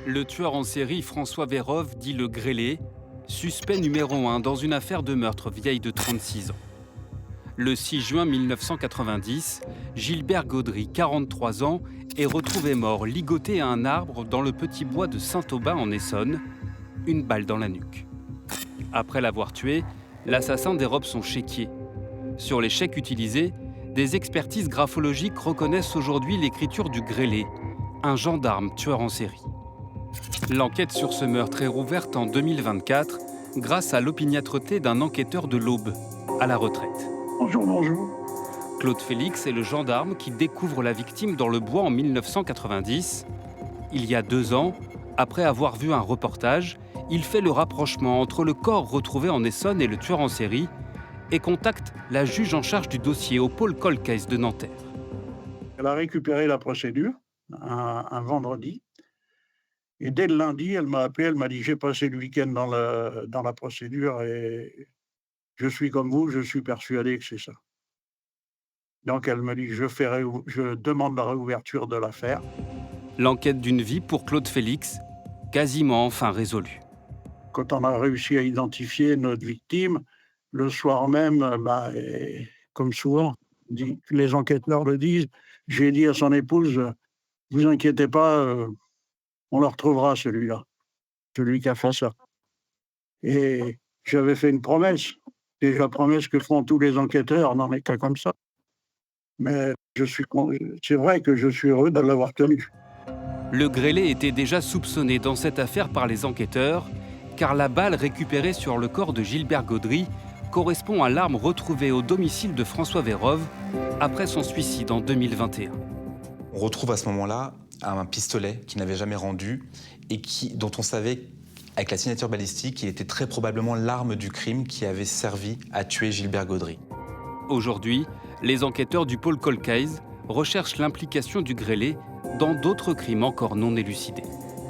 Le tueur en série François Vérove, dit le grêlé, suspect numéro 1 dans une affaire de meurtre vieille de 36 ans. Le 6 juin 1990, Gilbert Gaudry, 43 ans, est retrouvé mort, ligoté à un arbre dans le petit bois de Saint-Aubin en Essonne, une balle dans la nuque. Après l'avoir tué, l'assassin dérobe son chéquier. Sur les chèques utilisés, des expertises graphologiques reconnaissent aujourd'hui l'écriture du grêlé, un gendarme tueur en série. L'enquête sur ce meurtre est rouverte en 2024 grâce à l'opiniâtreté d'un enquêteur de l'Aube, à la retraite. Bonjour, bonjour. Claude Félix est le gendarme qui découvre la victime dans le bois en 1990. Il y a 2 ans, après avoir vu un reportage, il fait le rapprochement entre le corps retrouvé en Essonne et le tueur en série et contacte la juge en charge du dossier au pôle Cold Case de Nanterre. Elle a récupéré la procédure un vendredi. Et dès le lundi, elle m'a appelé, elle m'a dit: «J'ai passé le week-end dans la procédure et je suis comme vous, je suis persuadé que c'est ça». Donc elle me dit: «Je demande la réouverture de l'affaire». L'enquête d'une vie pour Claude Félix, quasiment enfin résolue. Quand on a réussi à identifier notre victime, le soir même, comme souvent, les enquêteurs le disent, j'ai dit à son épouse: «Vous inquiétez pas, on le retrouvera celui-là, celui qui a fait ça». Et j'avais fait une promesse, et la promesse que font tous les enquêteurs dans les cas comme ça. Mais c'est vrai que je suis heureux de l'avoir tenue. Le grêlé était déjà soupçonné dans cette affaire par les enquêteurs, car la balle récupérée sur le corps de Gilbert Gaudry correspond à l'arme retrouvée au domicile de François Vérove après son suicide en 2021. On retrouve à ce moment-là un pistolet qu'il n'avait jamais rendu et dont on savait, avec la signature balistique, qu'il était très probablement l'arme du crime qui avait servi à tuer Gilbert Gaudry. Aujourd'hui, les enquêteurs du pôle Cold Case recherchent l'implication du grêlé dans d'autres crimes encore non élucidés.